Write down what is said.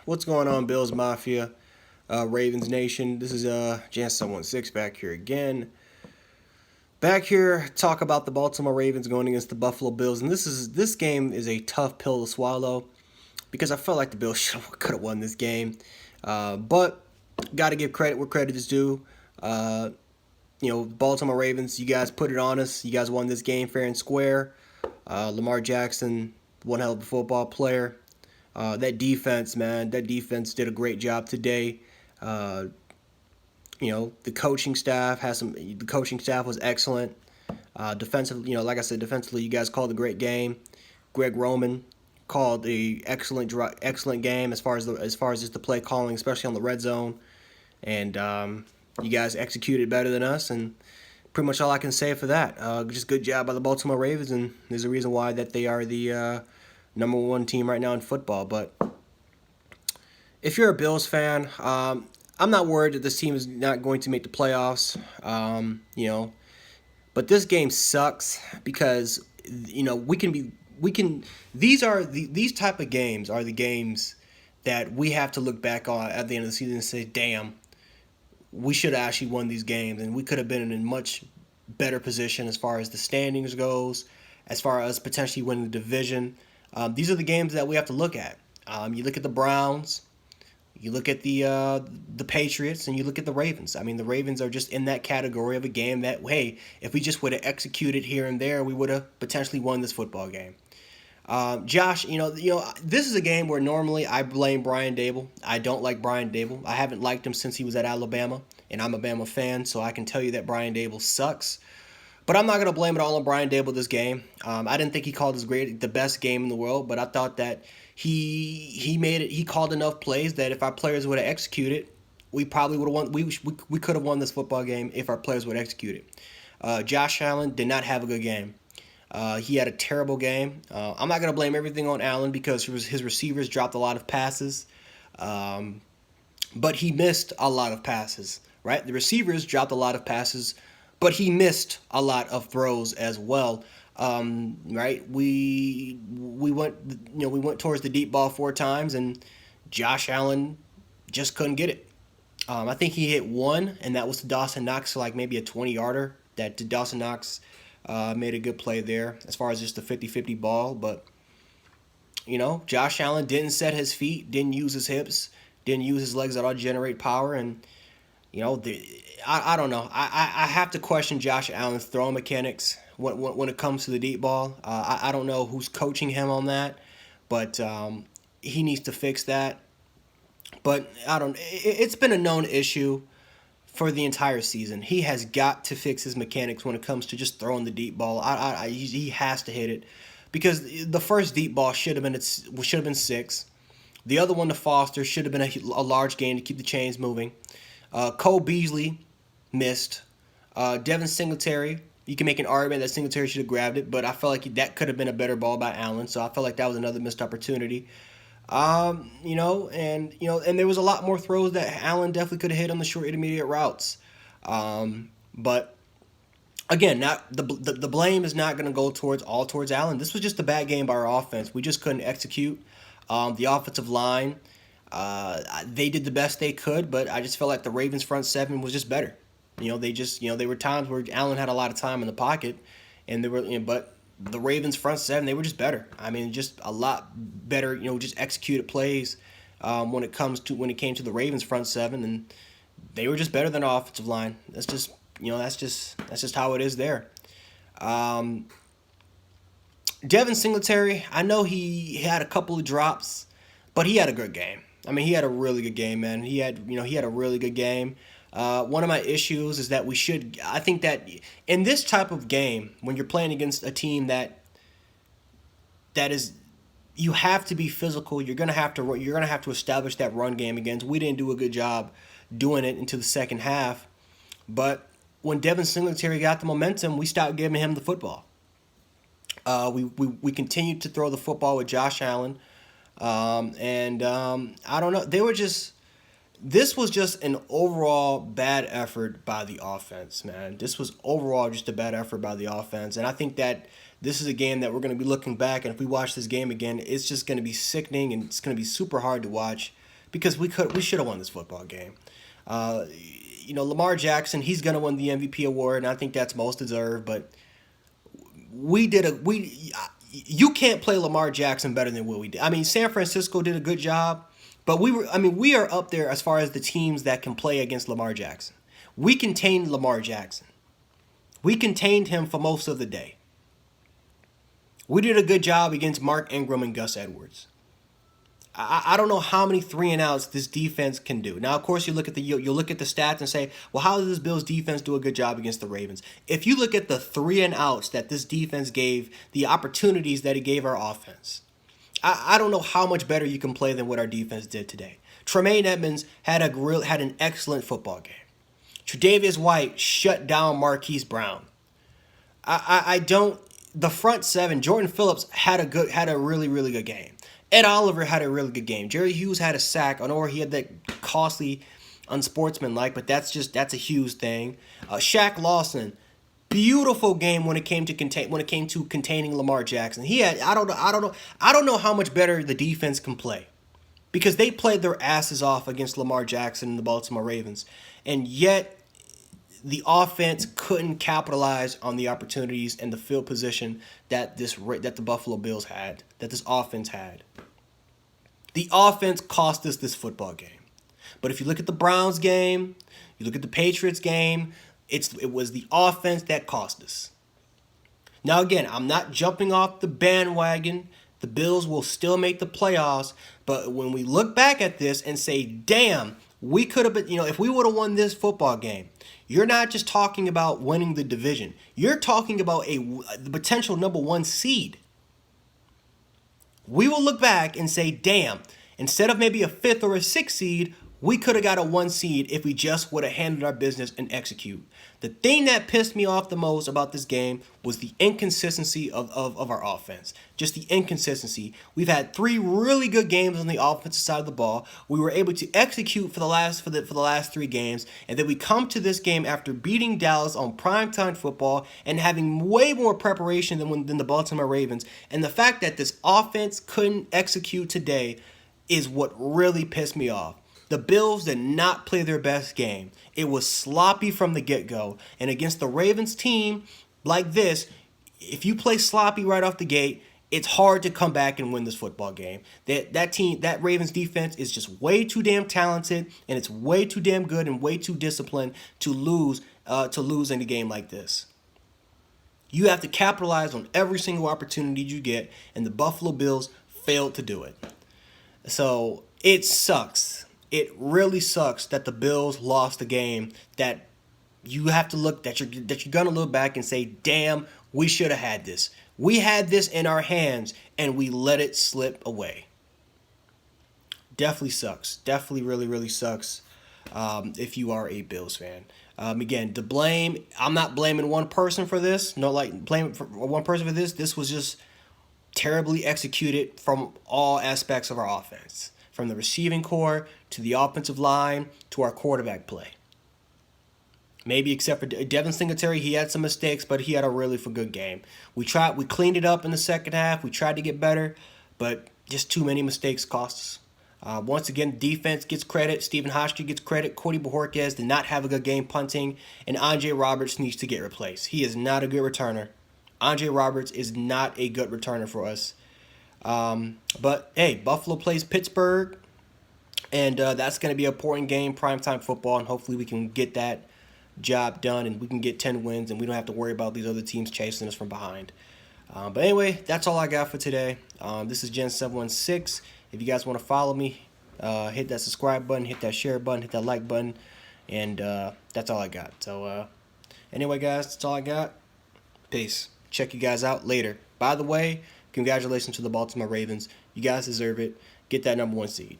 What's going on, Bills Mafia, Ravens Nation? This is Jan716 back here again. Back here, talk about the Baltimore Ravens going against the Buffalo Bills, and this game is a tough pill to swallow because I felt like the Bills could have won this game, but got to give credit where credit is due. Uh, Baltimore Ravens, you guys put it on us. You guys won this game fair and square. Lamar Jackson, one hell of a football player. That defense, man, that defense did a great job today. Uh, the coaching staff has some. The coaching staff was excellent. Defensively, like I said, defensively, you guys called a great game. Greg Roman called a excellent game as far as just the play calling, especially on the red zone, and you guys executed better than us, and pretty much all I can say for that. Just good job by the Baltimore Ravens, and there's a reason why that they are the number one team right now in football. But if you're a Bills fan, I'm not worried that this team is not going to make the playoffs. But this game sucks because we can. These type of games are the games that we have to look back on at the end of the season and say, damn, we should have actually won these games, and we could have been in a much better position as far as the standings goes, as far as potentially winning the division. These are the games that we have to look at. You look at the Browns, you look at the Patriots, and you look at the Ravens. I mean, the Ravens are just in that category of a game that, hey, if we just would have executed here and there, we would have potentially won this football game. Josh, this is a game where normally I blame Brian Dable. I don't like Brian Dable. I haven't liked him since he was at Alabama, and I'm a Bama fan, so I can tell you that Brian Dable sucks. But I'm not going to blame it all on Brian Dable this game. I didn't think he called the best game in the world, but I thought that he called enough plays that if our players would have executed, we probably would have won. We could have won this football game if our players would have executed. Josh Allen did not have a good game. He had a terrible game. I'm not going to blame everything on Allen because his receivers dropped a lot of passes, but he missed a lot of passes. Right, the receivers dropped a lot of passes, but he missed a lot of throws as well. Right, we went towards the deep ball 4 times, and Josh Allen just couldn't get it. I think he hit one, and that was to Dawson Knox, like maybe a 20-yarder. That to Dawson Knox made a good play there as far as just the 50-50 ball. But Josh Allen didn't set his feet, didn't use his hips, didn't use his legs at all to generate power, and I don't know. I have to question Josh Allen's throwing mechanics when it comes to the deep ball. I don't know who's coaching him on that, but he needs to fix that. But I don't. It's been a known issue for the entire season. He has got to fix his mechanics when it comes to just throwing the deep ball. He has to hit it because the first deep ball should have been 6. The other one to Foster should have been a large gain to keep the chains moving. Cole Beasley missed. Devin Singletary, you can make an argument that Singletary should have grabbed it, but I felt like that could have been a better ball by Allen, so I felt like that was another missed opportunity. And there was a lot more throws that Allen definitely could have hit on the short intermediate routes. But again, not the blame is not going to go towards Allen. This was just a bad game by our offense. We just couldn't execute. The offensive line, they did the best they could, but I just felt like the Ravens front seven was just better. There were times where Allen had a lot of time in the pocket, and but the Ravens front seven, they were just better. I mean, just a lot better. Just executed plays when it came to the Ravens front seven, and they were just better than our offensive line. That's just how it is there. Devin Singletary, I know he had a couple of drops, but he had a good game. I mean, he had a really good game, man. He had a really good game. One of my issues is that I think that in this type of game, when you're playing against a team that is, you have to be physical. You're gonna have to establish that run game against. We didn't do a good job doing it into the second half, but when Devin Singletary got the momentum, we stopped giving him the football. We continued to throw the football with Josh Allen, and I don't know. This was just an overall bad effort by the offense, man. This was overall just a bad effort by the offense. And I think that this is a game that we're going to be looking back, and if we watch this game again, it's just going to be sickening, and it's going to be super hard to watch because we should have won this football game. Lamar Jackson, he's gonna win the MVP award, and I think that's most deserved. But you can't play Lamar Jackson better than what we did. I mean, San Francisco did a good job, but we are up there as far as the teams that can play against Lamar Jackson. We contained Lamar Jackson. We contained him for most of the day. We did a good job against Mark Ingram and Gus Edwards. I don't know how many 3-and-outs this defense can do. Now, of course, you look at the stats and say, well, how does this Bills defense do a good job against the Ravens? If you look at the 3-and-outs that this defense gave, the opportunities that it gave our offense, I don't know how much better you can play than what our defense did today. Tremaine Edmonds had an excellent football game. Tre'Davious White shut down Marquise Brown. The front seven, Jordan Phillips had a really, really good game. Ed Oliver had a really good game. Jerry Hughes had a sack. I know he had that costly, unsportsmanlike, but that's a Hughes thing. Shaq Lawson, beautiful game when it came to containing Lamar Jackson. He had I don't know how much better the defense can play, because they played their asses off against Lamar Jackson and the Baltimore Ravens, and yet the offense couldn't capitalize on the opportunities and the field position that the Buffalo Bills had, that this offense had. The offense cost us this football game. But if you look at the Browns game, you look at the Patriots game, it was the offense that cost us. Now again, I'm not jumping off the bandwagon. The Bills will still make the playoffs, but when we look back at this and say, damn, we could have been, if we would have won this football game, you're not just talking about winning the division. You're talking about the potential number 1 seed. We will look back and say, damn, instead of maybe a 5th or a 6th seed, we could have got a 1 seed if we just would have handled our business and execute. The thing that pissed me off the most about this game was the inconsistency of our offense. Just the inconsistency. We've had 3 really good games on the offensive side of the ball. We were able to execute for the last 3 games, and then we come to this game after beating Dallas on primetime football and having way more preparation than the Baltimore Ravens. And the fact that this offense couldn't execute today is what really pissed me off. The Bills did not play their best game. It was sloppy from the get-go. And against the Ravens team like this, if you play sloppy right off the gate, it's hard to come back and win this football game. That Ravens defense is just way too damn talented, and it's way too damn good and way too disciplined to lose in a game like this. You have to capitalize on every single opportunity you get, and the Buffalo Bills failed to do it. So it sucks. It really sucks that the Bills lost a game that you have to look that you're gonna look back and say, damn, we should have had this. We had this in our hands and we let it slip away. Definitely sucks. Definitely really, really sucks. If you are a Bills fan. Again, I'm not blaming one person for this. No, like blaming one person for this. This was just terribly executed from all aspects of our offense. From the receiving core to the offensive line to our quarterback play. Maybe except for Devin Singletary, he had some mistakes, but he had a really good game. We cleaned it up in the second half. We tried to get better, but just too many mistakes cost us. Once again, defense gets credit. Stephen Hotchkiss gets credit. Cody Bojorquez did not have a good game punting, and Andre Roberts needs to get replaced. He is not a good returner. Andre Roberts is not a good returner for us. But hey, Buffalo plays Pittsburgh, and that's going to be an important game, primetime football, and hopefully we can get that job done and we can get 10 wins and we don't have to worry about these other teams chasing us from behind. But anyway, that's all I got for today. This is Gen716. If you guys want to follow me, hit that subscribe button, hit that share button, hit that like button, and that's all I got. So anyway, guys, that's all I got. Peace. Check you guys out later. By the way, congratulations to the Baltimore Ravens. You guys deserve it. Get that number 1 seed.